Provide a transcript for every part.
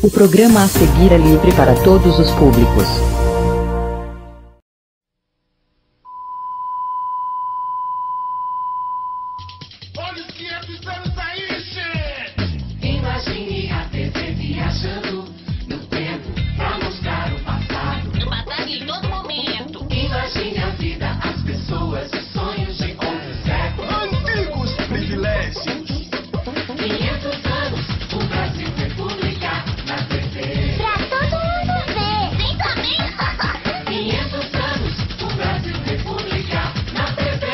O programa a seguir é livre para todos os públicos. Olha os 500 anos aí, che! Imagine a TV viajando no tempo pra mostrar o passado. Do passado em todo momento. Imagine a vida, as pessoas, os sonhos de outros séculos. Antigos privilégios. 500 anos, o Brasil República na TV. Pra todo mundo ver. Vem também. 500 anos, o Brasil República na TV.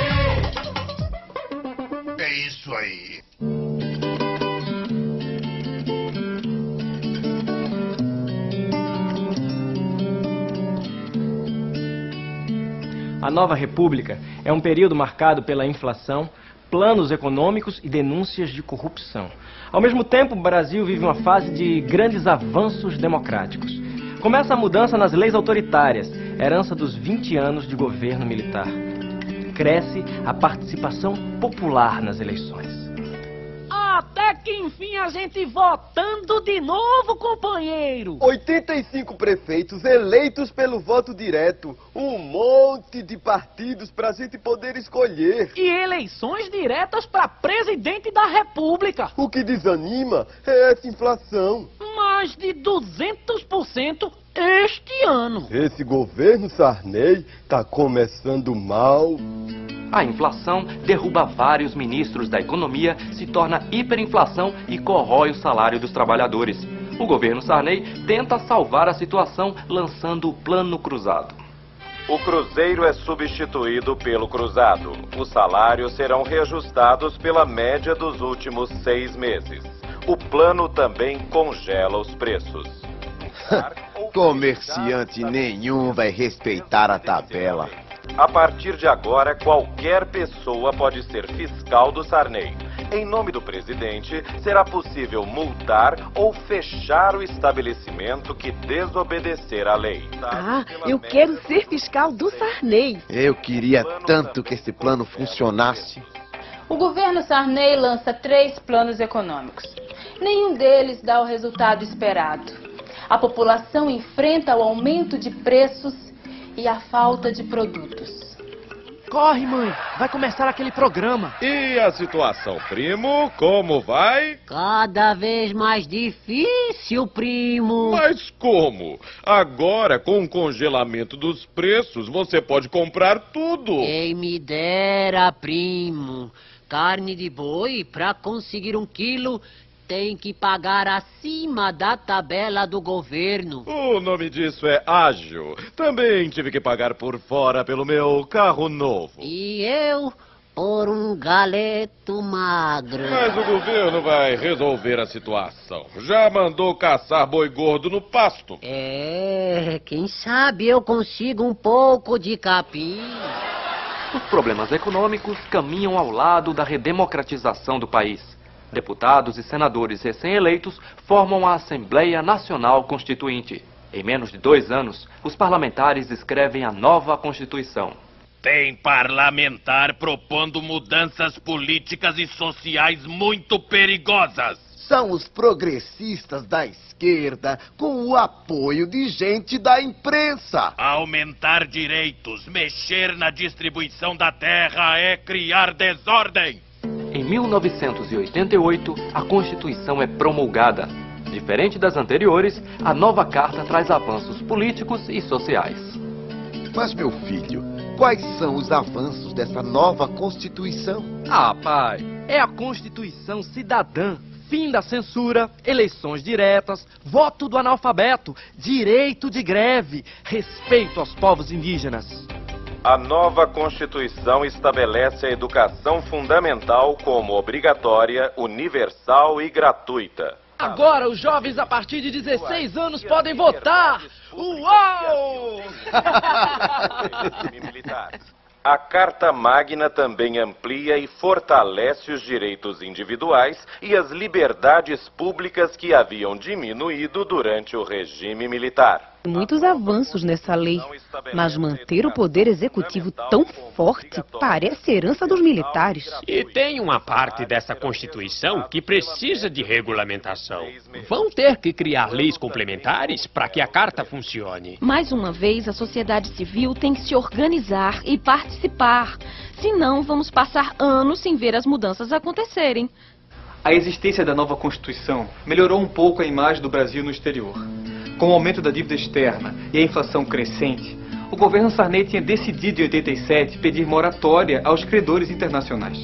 É isso aí. A nova república é um período marcado pela inflação, planos econômicos e denúncias de corrupção. Ao mesmo tempo, o Brasil vive uma fase de grandes avanços democráticos. Começa a mudança nas leis autoritárias, herança dos 20 anos de governo militar. Cresce a participação popular nas eleições. Até que enfim a gente votando de novo, companheiro. 85 prefeitos eleitos pelo voto direto. Um monte de partidos pra gente poder escolher. E eleições diretas para presidente da República. O que desanima é essa inflação. Mais de 200% este ano. Esse governo Sarney tá começando mal. A inflação derruba vários ministros da economia, se torna hiperinflação e corrói o salário dos trabalhadores. O governo Sarney tenta salvar a situação lançando o Plano Cruzado. O Cruzeiro é substituído pelo Cruzado. Os salários serão reajustados pela média dos últimos 6 meses. O plano também congela os preços. Comerciante nenhum vai respeitar a tabela. A partir de agora, qualquer pessoa pode ser fiscal do Sarney. Em nome do presidente, será possível multar ou fechar o estabelecimento que desobedecer à lei. Ah, eu quero ser fiscal do Sarney. Eu queria tanto que esse plano funcionasse. O governo Sarney lança 3 planos econômicos. Nenhum deles dá o resultado esperado. A população enfrenta o aumento de preços e a falta de produtos. Corre, mãe, vai começar aquele programa. E a situação, primo, como vai? Cada vez mais difícil, primo. Mas como? Agora, com o congelamento dos preços, você pode comprar tudo. Quem me dera, primo. Carne de boi, para conseguir 1 quilo, tem que pagar acima da tabela do governo. O nome disso é ágil. Também tive que pagar por fora pelo meu carro novo. E eu por um galeto magro. Mas o governo vai resolver a situação. Já mandou caçar boi gordo no pasto. Quem sabe eu consigo um pouco de capim. Os problemas econômicos caminham ao lado da redemocratização do país. Deputados e senadores recém-eleitos formam a Assembleia Nacional Constituinte. Em menos de 2 anos, os parlamentares escrevem a nova Constituição. Tem parlamentar propondo mudanças políticas e sociais muito perigosas. São os progressistas da esquerda com o apoio de gente da imprensa. Aumentar direitos, mexer na distribuição da terra é criar desordem. Em 1988, a Constituição é promulgada. Diferente das anteriores, a nova carta traz avanços políticos e sociais. Mas, meu filho, quais são os avanços dessa nova Constituição? Ah, pai, é a Constituição cidadã. Fim da censura, eleições diretas, voto do analfabeto, direito de greve, respeito aos povos indígenas. A nova Constituição estabelece a educação fundamental como obrigatória, universal e gratuita. Agora os jovens a partir de 16 anos podem votar! Uau! A Carta Magna também amplia e fortalece os direitos individuais e as liberdades públicas que haviam diminuído durante o regime militar. Muitos avanços nessa lei, mas manter o poder executivo tão forte parece herança dos militares. E tem uma parte dessa Constituição que precisa de regulamentação. Vão ter que criar leis complementares para que a carta funcione. Mais uma vez, a sociedade civil tem que se organizar e participar. Senão, vamos passar anos sem ver as mudanças acontecerem. A existência da nova Constituição melhorou um pouco a imagem do Brasil no exterior. Com o aumento da dívida externa e a inflação crescente, o governo Sarney tinha decidido em 87 pedir moratória aos credores internacionais.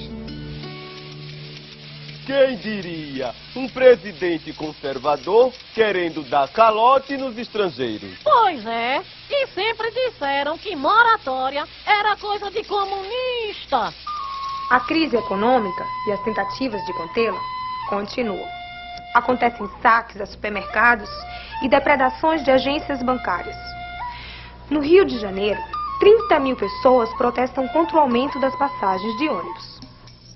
Quem diria? Um presidente conservador querendo dar calote nos estrangeiros. Pois é, e sempre disseram que moratória era coisa de comunista. A crise econômica e as tentativas de contê-la continuam. Acontecem saques a supermercados e depredações de agências bancárias. No Rio de Janeiro, 30 mil pessoas protestam contra o aumento das passagens de ônibus.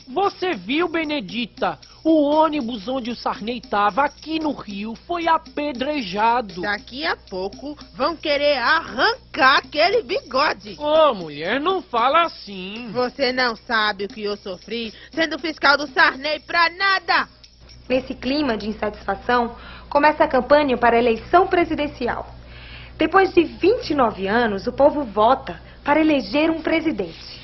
Você viu, Benedita? O ônibus onde o Sarney estava aqui no Rio foi apedrejado. Daqui a pouco vão querer arrancar aquele bigode. Ô, mulher, não fala assim. Você não sabe o que eu sofri sendo fiscal do Sarney pra nada. Nesse clima de insatisfação, começa a campanha para a eleição presidencial. Depois de 29 anos, o povo vota para eleger um presidente.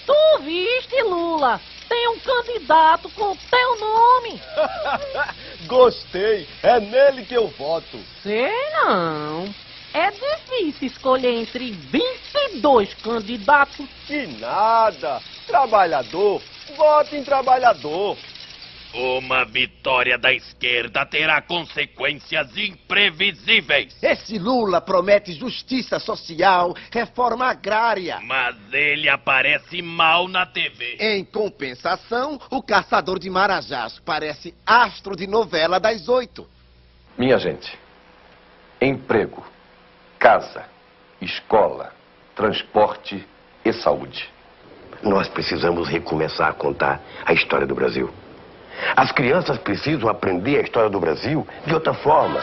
Tu viste, Lula? Tem um candidato com teu nome. Gostei, é nele que eu voto. Sei não. É difícil escolher entre 22 candidatos. Que nada. Trabalhador, vote em trabalhador. Uma vitória da esquerda terá consequências imprevisíveis. Esse Lula promete justiça social, reforma agrária. Mas ele aparece mal na TV. Em compensação, o caçador de Marajás parece astro de novela das 8. Minha gente, emprego, casa, escola, transporte e saúde. Nós precisamos recomeçar a contar a história do Brasil. As crianças precisam aprender a história do Brasil de outra forma.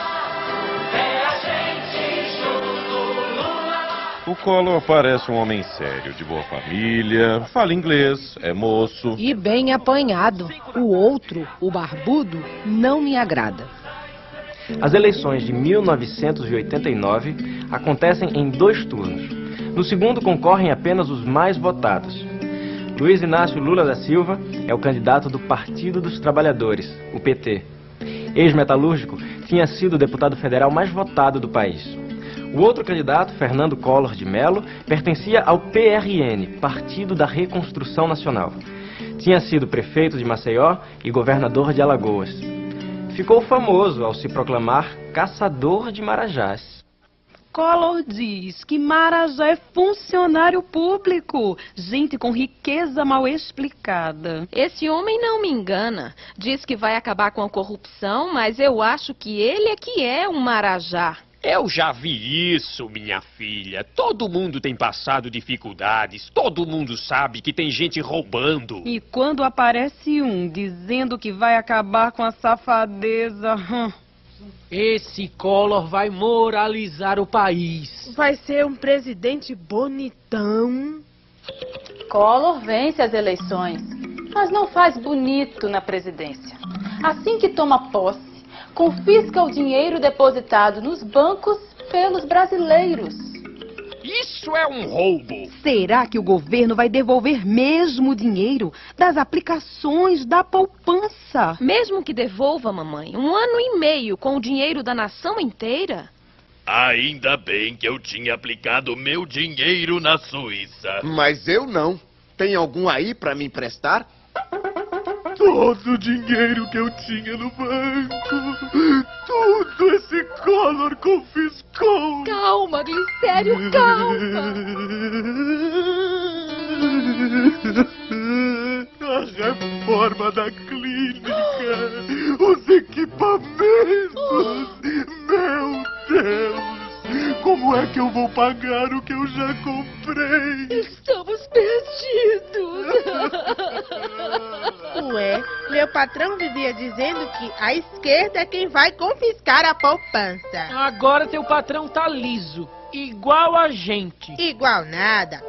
O Collor parece um homem sério, de boa família, fala inglês, é moço. E bem apanhado. O outro, o barbudo, não me agrada. As eleições de 1989 acontecem em 2 turnos. No segundo concorrem apenas os mais votados. Luiz Inácio Lula da Silva é o candidato do Partido dos Trabalhadores, o PT. Ex-metalúrgico, tinha sido o deputado federal mais votado do país. O outro candidato, Fernando Collor de Mello, pertencia ao PRN, Partido da Reconstrução Nacional. Tinha sido prefeito de Maceió e governador de Alagoas. Ficou famoso ao se proclamar caçador de Marajás. Collor diz que Marajá é funcionário público, gente com riqueza mal explicada. Esse homem não me engana. Diz que vai acabar com a corrupção, mas eu acho que ele é que é um Marajá. Eu já vi isso, minha filha. Todo mundo tem passado dificuldades, todo mundo sabe que tem gente roubando. E quando aparece um dizendo que vai acabar com a safadeza... Esse Collor vai moralizar o país. Vai ser um presidente bonitão. Collor vence as eleições, mas não faz bonito na presidência. Assim que toma posse, confisca o dinheiro depositado nos bancos pelos brasileiros. Isso é um roubo. Será que o governo vai devolver mesmo o dinheiro das aplicações da poupança? Mesmo que devolva, mamãe, 1 ano e meio com o dinheiro da nação inteira? Ainda bem que eu tinha aplicado meu dinheiro na Suíça. Mas eu não. Tem algum aí pra me emprestar? Todo o dinheiro que eu tinha no banco, tudo esse Collor confiscou. Calma, Glicério, calma. A reforma da clínica, os equipamentos, meu Deus. Como é que eu vou pagar o que eu já comprei? Estamos perdidos. Ué, meu patrão vivia dizendo que a esquerda é quem vai confiscar a poupança. Agora teu patrão tá liso, igual a gente. Igual nada.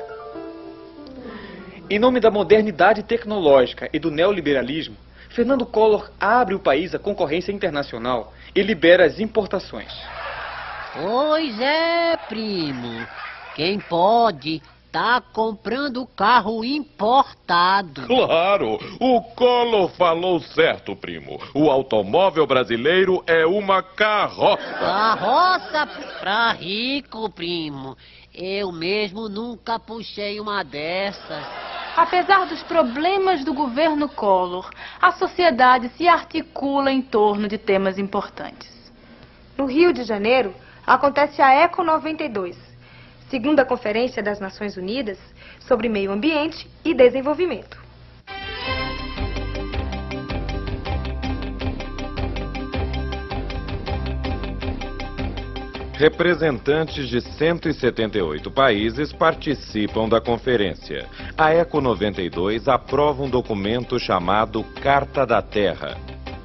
Em nome da modernidade tecnológica e do neoliberalismo, Fernando Collor abre o país à concorrência internacional e libera as importações. Pois é, primo. Quem pode tá comprando carro importado. Claro, o Collor falou certo, primo. O automóvel brasileiro é uma carroça. Carroça pra rico, primo. Eu mesmo nunca puxei uma dessas. Apesar dos problemas do governo Collor, a sociedade se articula em torno de temas importantes. No Rio de Janeiro, acontece a Eco 92, segunda Conferência das Nações Unidas sobre Meio Ambiente e Desenvolvimento. Representantes de 178 países participam da conferência. A Eco 92 aprova um documento chamado Carta da Terra.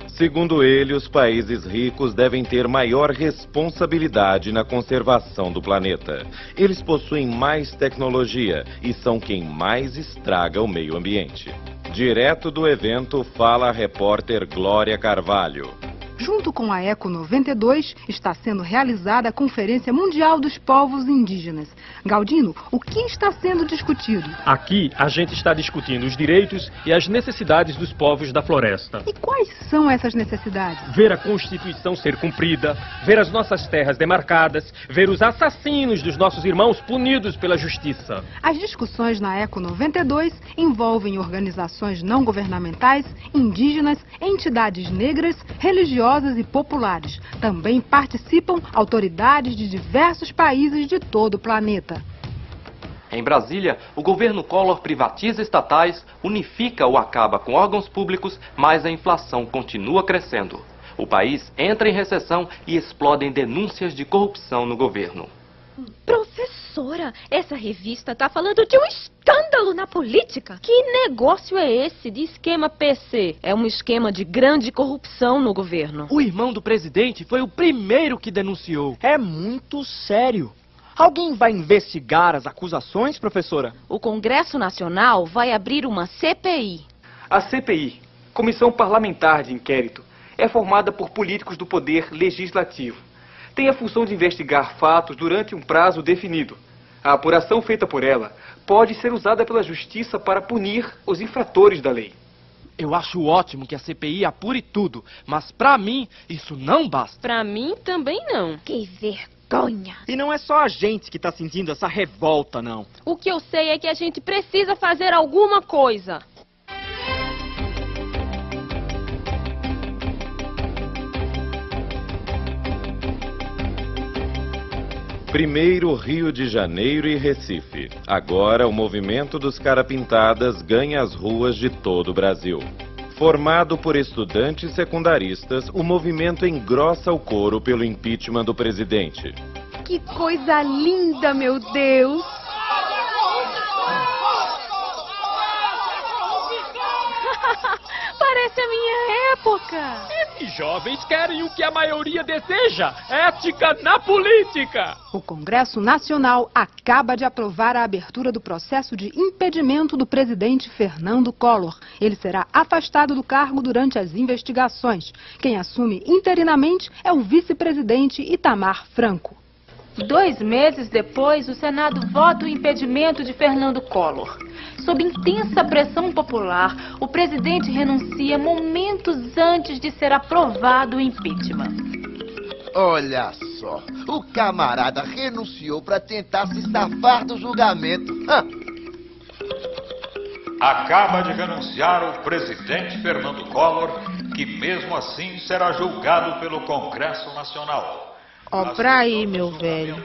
Segundo ele, os países ricos devem ter maior responsabilidade na conservação do planeta. Eles possuem mais tecnologia e são quem mais estraga o meio ambiente. Direto do evento fala a repórter Glória Carvalho. Junto com a Eco 92, está sendo realizada a Conferência Mundial dos Povos Indígenas. Galdino, o que está sendo discutido? Aqui, a gente está discutindo os direitos e as necessidades dos povos da floresta. E quais são essas necessidades? Ver a Constituição ser cumprida, ver as nossas terras demarcadas, ver os assassinos dos nossos irmãos punidos pela justiça. As discussões na Eco 92 envolvem organizações não governamentais, indígenas, entidades negras, religiosas e populares. Também participam autoridades de diversos países de todo o planeta. Em Brasília, o governo Collor privatiza estatais, unifica ou acaba com órgãos públicos, mas a inflação continua crescendo. O país entra em recessão e explodem denúncias de corrupção no governo. Professora, essa revista tá falando de um escândalo na política. Que negócio é esse de esquema PC? É um esquema de grande corrupção no governo. O irmão do presidente foi o primeiro que denunciou. É muito sério. Alguém vai investigar as acusações, professora? O Congresso Nacional vai abrir uma CPI. A CPI, Comissão Parlamentar de Inquérito, é formada por políticos do Poder Legislativo. Tem a função de investigar fatos durante um prazo definido. A apuração feita por ela pode ser usada pela Justiça para punir os infratores da lei. Eu acho ótimo que a CPI apure tudo, mas pra mim isso não basta. Pra mim também não. Que vergonha. E não é só a gente que tá sentindo essa revolta, não. O que eu sei é que a gente precisa fazer alguma coisa. Primeiro Rio de Janeiro e Recife. Agora o movimento dos Carapintadas ganha as ruas de todo o Brasil. Formado por estudantes secundaristas, o movimento engrossa o coro pelo impeachment do presidente. Que coisa linda, meu Deus! Parece a minha época. Esses jovens querem o que a maioria deseja: ética na política. O Congresso Nacional acaba de aprovar a abertura do processo de impedimento do presidente Fernando Collor. Ele será afastado do cargo durante as investigações. Quem assume interinamente é o vice-presidente Itamar Franco. 2 meses depois, o Senado vota o impedimento de Fernando Collor. Sob intensa pressão popular, o presidente renuncia momentos antes de ser aprovado o impeachment. Olha só, o camarada renunciou para tentar se safar do julgamento. Acaba de renunciar o presidente Fernando Collor, que mesmo assim será julgado pelo Congresso Nacional. Ó pra aí, meu velho.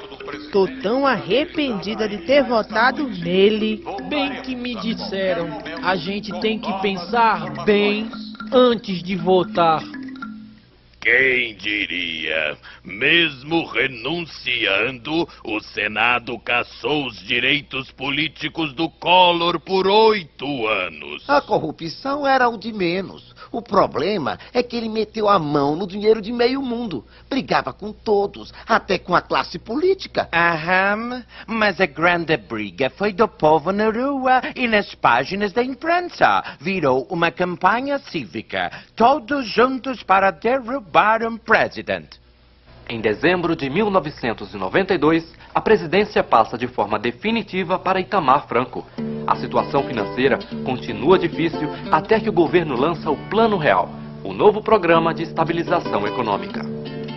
Tô tão arrependida de ter votado nele. Bem que me disseram, a gente tem que pensar bem antes de votar. Quem diria? Mesmo renunciando, o Senado cassou os direitos políticos do Collor por 8 anos. A corrupção era o de menos. O problema é que ele meteu a mão no dinheiro de meio mundo. Brigava com todos, até com a classe política. Aham, mas a grande briga foi do povo na rua e nas páginas da imprensa. Virou uma campanha cívica. Todos juntos para derrubar um presidente. Em dezembro de 1992, a presidência passa de forma definitiva para Itamar Franco. A situação financeira continua difícil até que o governo lança o Plano Real, o novo programa de estabilização econômica.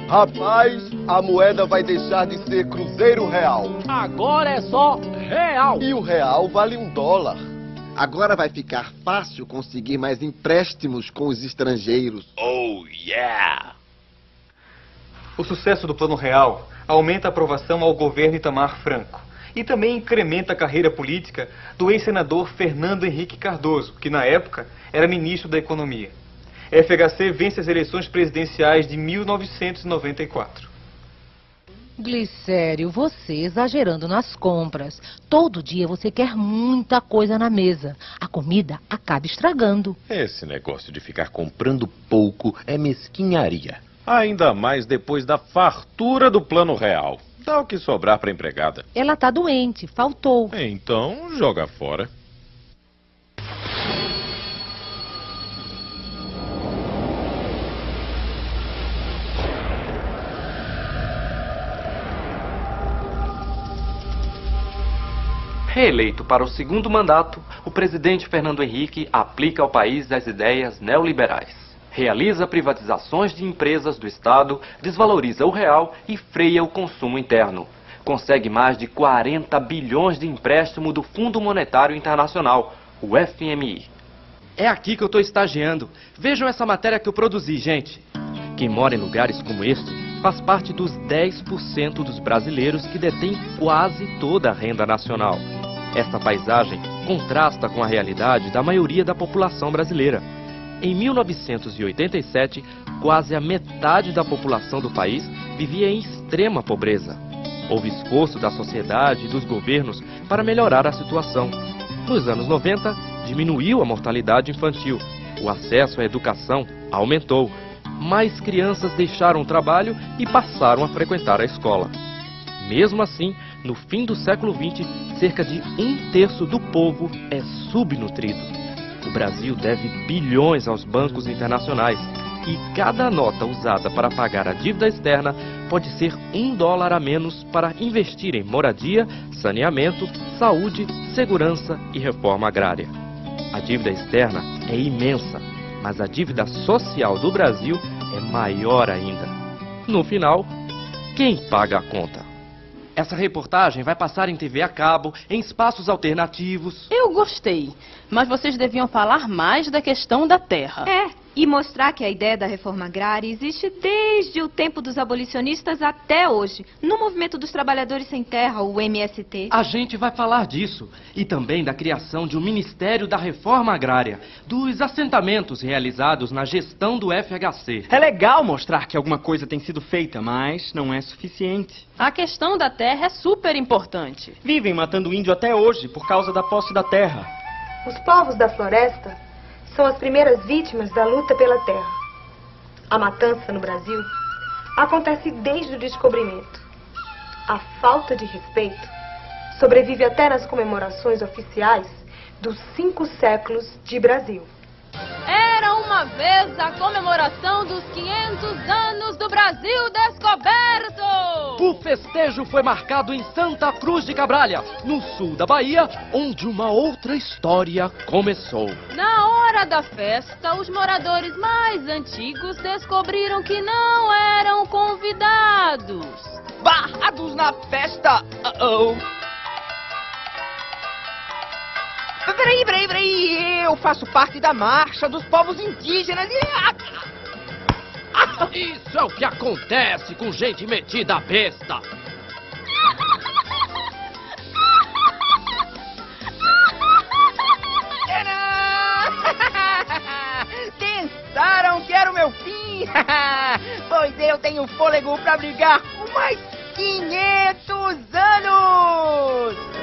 Rapaz, a moeda vai deixar de ser cruzeiro real. Agora é só real. E o real vale $1. Agora vai ficar fácil conseguir mais empréstimos com os estrangeiros. Oh, yeah! O sucesso do Plano Real aumenta a aprovação ao governo Itamar Franco e também incrementa a carreira política do ex-senador Fernando Henrique Cardoso, que na época era ministro da Economia. FHC vence as eleições presidenciais de 1994. Glicério, você exagerando nas compras. Todo dia você quer muita coisa na mesa. A comida acaba estragando. Esse negócio de ficar comprando pouco é mesquinharia. Ainda mais depois da fartura do Plano Real. Dá o que sobrar para a empregada. Ela tá doente, faltou. Então, joga fora. Reeleito para o segundo mandato, o presidente Fernando Henrique aplica ao país as ideias neoliberais. Realiza privatizações de empresas do Estado, desvaloriza o real e freia o consumo interno. Consegue mais de 40 bilhões de empréstimo do Fundo Monetário Internacional, o FMI. É aqui que eu estou estagiando. Vejam essa matéria que eu produzi, gente. Quem mora em lugares como este faz parte dos 10% dos brasileiros que detêm quase toda a renda nacional. Essa paisagem contrasta com a realidade da maioria da população brasileira. Em 1987, quase a metade da população do país vivia em extrema pobreza. Houve esforço da sociedade e dos governos para melhorar a situação. Nos anos 90, diminuiu a mortalidade infantil. O acesso à educação aumentou. Mais crianças deixaram o trabalho e passaram a frequentar a escola. Mesmo assim, no fim do século XX, cerca de 1/3 do povo é subnutrido. O Brasil deve bilhões aos bancos internacionais e cada nota usada para pagar a dívida externa pode ser $1 a menos para investir em moradia, saneamento, saúde, segurança e reforma agrária. A dívida externa é imensa, mas a dívida social do Brasil é maior ainda. No final, quem paga a conta? Essa reportagem vai passar em TV a cabo, em espaços alternativos. Eu gostei, mas vocês deviam falar mais da questão da terra. E mostrar que a ideia da reforma agrária existe desde o tempo dos abolicionistas até hoje, no movimento dos trabalhadores sem terra, o MST. A gente vai falar disso e também da criação de um Ministério da Reforma Agrária, dos assentamentos realizados na gestão do FHC. É legal mostrar que alguma coisa tem sido feita, mas não é suficiente. A questão da terra é super importante. Vivem matando índio até hoje por causa da posse da terra. Os povos da floresta são as primeiras vítimas da luta pela terra. A matança no Brasil acontece desde o descobrimento. A falta de respeito sobrevive até nas comemorações oficiais dos 5 séculos de Brasil. Era uma vez a comemoração dos 500 anos do Brasil descoberto! O festejo foi marcado em Santa Cruz de Cabralha, no sul da Bahia, onde uma outra história começou. Na hora da festa, os moradores mais antigos descobriram que não eram convidados. Barrados na festa! Peraí, eu faço parte da marcha dos povos indígenas Isso é o que acontece com gente metida a besta. Pensaram que era o meu fim? eu tenho fôlego pra brigar por mais 500 anos!